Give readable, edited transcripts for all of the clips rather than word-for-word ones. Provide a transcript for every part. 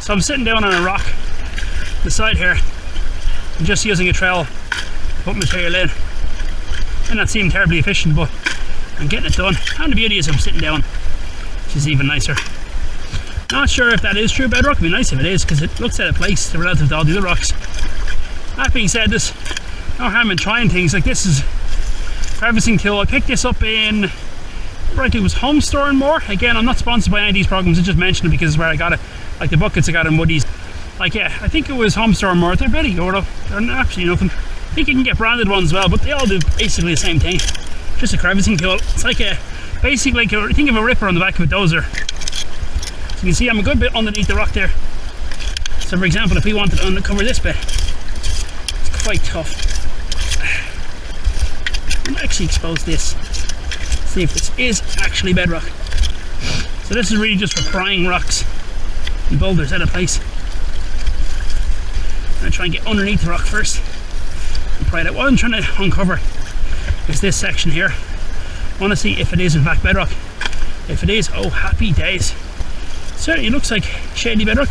So I'm sitting down on a rock beside here. I'm just using a trowel to put material in. And that seemed terribly efficient, but I'm getting it done. And the beauty is I'm sitting down, which is even nicer. Not sure if that is true bedrock. It'd be nice if it is, because it looks out of place relative to all the other rocks. That being said, there's no harm in trying things. Like this is crevicing tool. I picked this up in, right, it was Home Store and More. Again, I'm not sponsored by any of these programs. I just mentioned it because it's where I got it. Like the buckets I got in Woody's. Like, yeah, I think it was Home Store and More. They're bloody good. They're absolutely nothing. I think you can get branded ones as well, but they all do basically the same thing. Just a crevicing tool. It's like a, basically like think of a ripper on the back of a dozer. So you can see I'm a good bit underneath the rock there. So for example, if we wanted to uncover this bit, it's quite tough. I'm actually expose this. See if this is actually bedrock. So this is really just for prying rocks and boulders out of place. I'm going to try and get underneath the rock first and pry it out. What I'm trying to uncover is this section here. I want to see if it is in fact bedrock. If it is, oh happy days. Certainly looks like shady bedrock.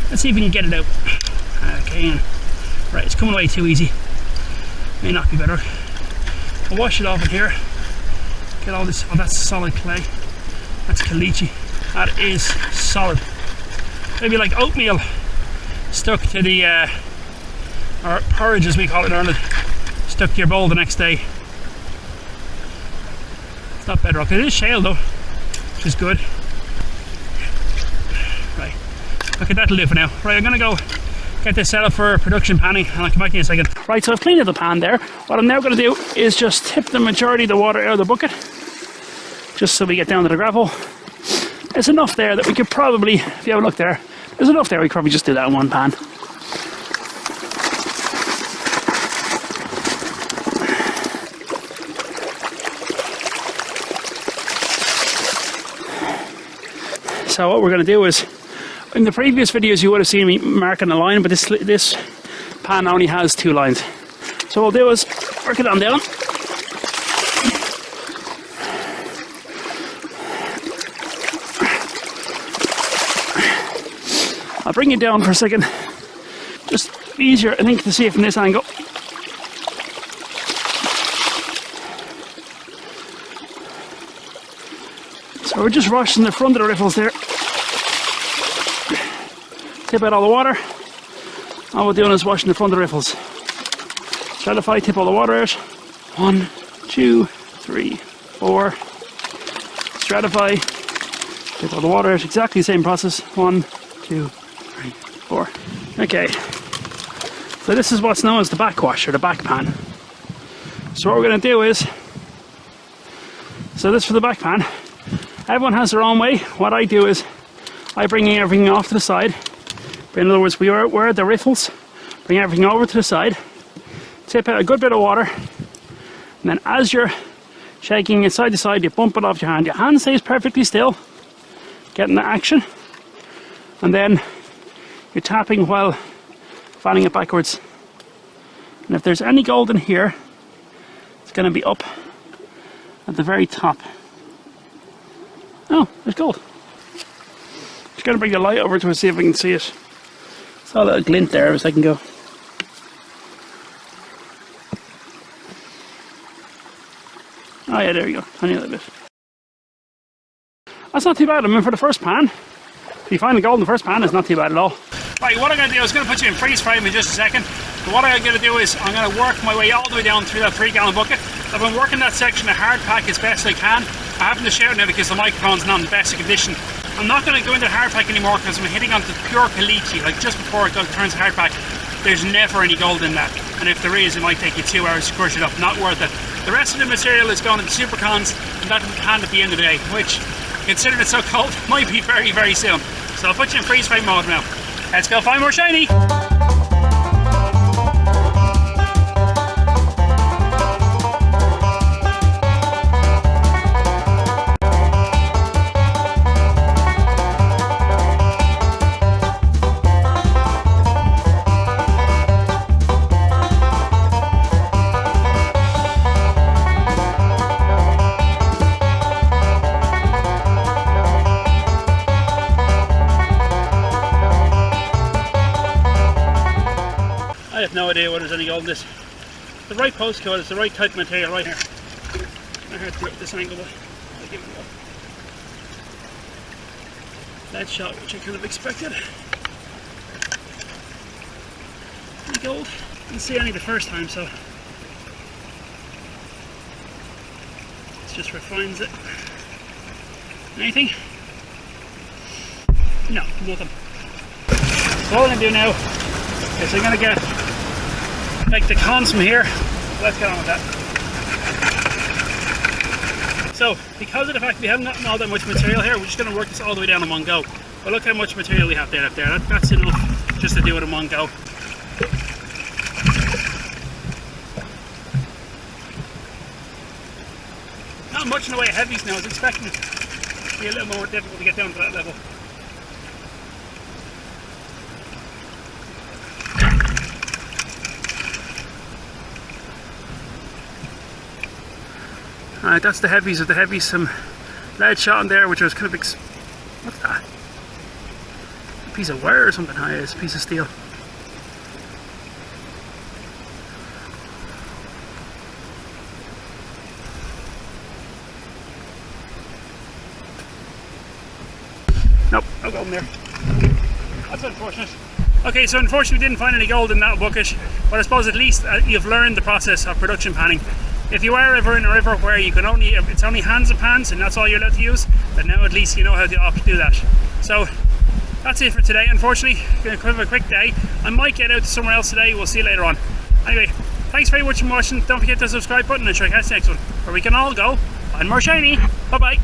Let's see if we can get it out. Okay, right, it's coming away too easy. May not be bedrock. I'll wash it off in here. Get all this, oh that's solid clay. That's caliche. That is solid. Maybe like oatmeal stuck to the, or porridge as we call it in Ireland, stuck to your bowl the next day. It's not bedrock. It is shale though, which is good. Right, okay, that'll do for now. Right, I'm gonna go get this set up for production panning and I'll come back to you in a second. Right, so I've cleaned up the pan there. What I'm now going to do is just tip the majority of the water out of the bucket, just so we get down to the gravel. There's enough there that we could probably, if you have a look there, there's enough there we could probably just do that in one pan. So what we're going to do is, in the previous videos you would have seen me marking a line, but this pan only has 2 lines. So what we'll do is work it on down. I'll bring it down for a second. Just easier, I think, to see it from this angle. So we're just washing the front of the riffles there. Tip out all the water. All we're doing is washing the front of the riffles. Stratify, tip all the water out. 1, 2, 3, 4. Stratify, tip all the water out. Exactly the same process. 1, 2, 3, 4. Okay. So this is what's known as the backwash, or the back pan. So what we're going to do is, so this for the back pan. Everyone has their own way. What I do is, I bring everything off to the side. In other words, we're at the riffles, bring everything over to the side, tip out a good bit of water, and then as you're shaking it side to side, you bump it off your hand. Your hand stays perfectly still, getting the action, and then you're tapping while fanning it backwards. And if there's any gold in here, it's going to be up at the very top. Oh, there's gold. Just going to bring the light over to it, see if I can see it. Saw a little glint there a second ago. Oh yeah, there you go, tiny little bit. That's not too bad. I mean, for the first pan, if you find the gold in the first pan, it's not too bad at all. Right, what I'm going to do is going to put you in freeze frame in just a second. But what I'm going to do is I'm going to work my way all the way down through that 3-gallon bucket. I've been working that section of hard pack as best I can. I haven't to shout now because the microphone's not in the best of condition. I'm not going to go into hard pack anymore because I'm hitting onto pure caliche, like just before it turns hard pack. There's never any gold in that, and if there is, it might take you 2 hours to crush it up. Not worth it. The rest of the material is going into super cons, and that will hand at the end of the day, which, considering it's so cold, might be very, very soon. So I'll put you in freeze frame mode now. Let's go find more shiny. no idea whether there's any gold in this. The right postcode is the right type of material right here. I had to do it at this angle, but I'll give it a go. Lead shot, which I kind of expected. Any gold? Didn't see any the first time, so it just refines it. Anything? No, nothing. So all I'm going to do now is I'm going to get like the cons from here. Let's get on with that. So because of the fact we haven't gotten all that much material here, we're just going to work this all the way down in one go. But look how much material we have there. That's enough just to do it in one go. Not much in the way of heavies now. I was expecting it to be a little more difficult to get down to that level. Alright, that's the heavies of the heavies. Some lead shot in there, which was kind of what's that? A piece of wire or something? Oh, yeah, it's a piece of steel. Nope, no gold in there. That's unfortunate. Okay, so unfortunately we didn't find any gold in that bucket, but I suppose at least you've learned the process of production panning. If you are ever in a river where you can it's only hands and pans and that's all you're allowed to use, then now at least you know how to do that. So that's it for today. Unfortunately, going to have a quick day. I might get out to somewhere else today. We'll see you later on. Anyway, thanks very much for watching. Don't forget the subscribe button and check out the next one, where we can all go and more shiny. Bye bye.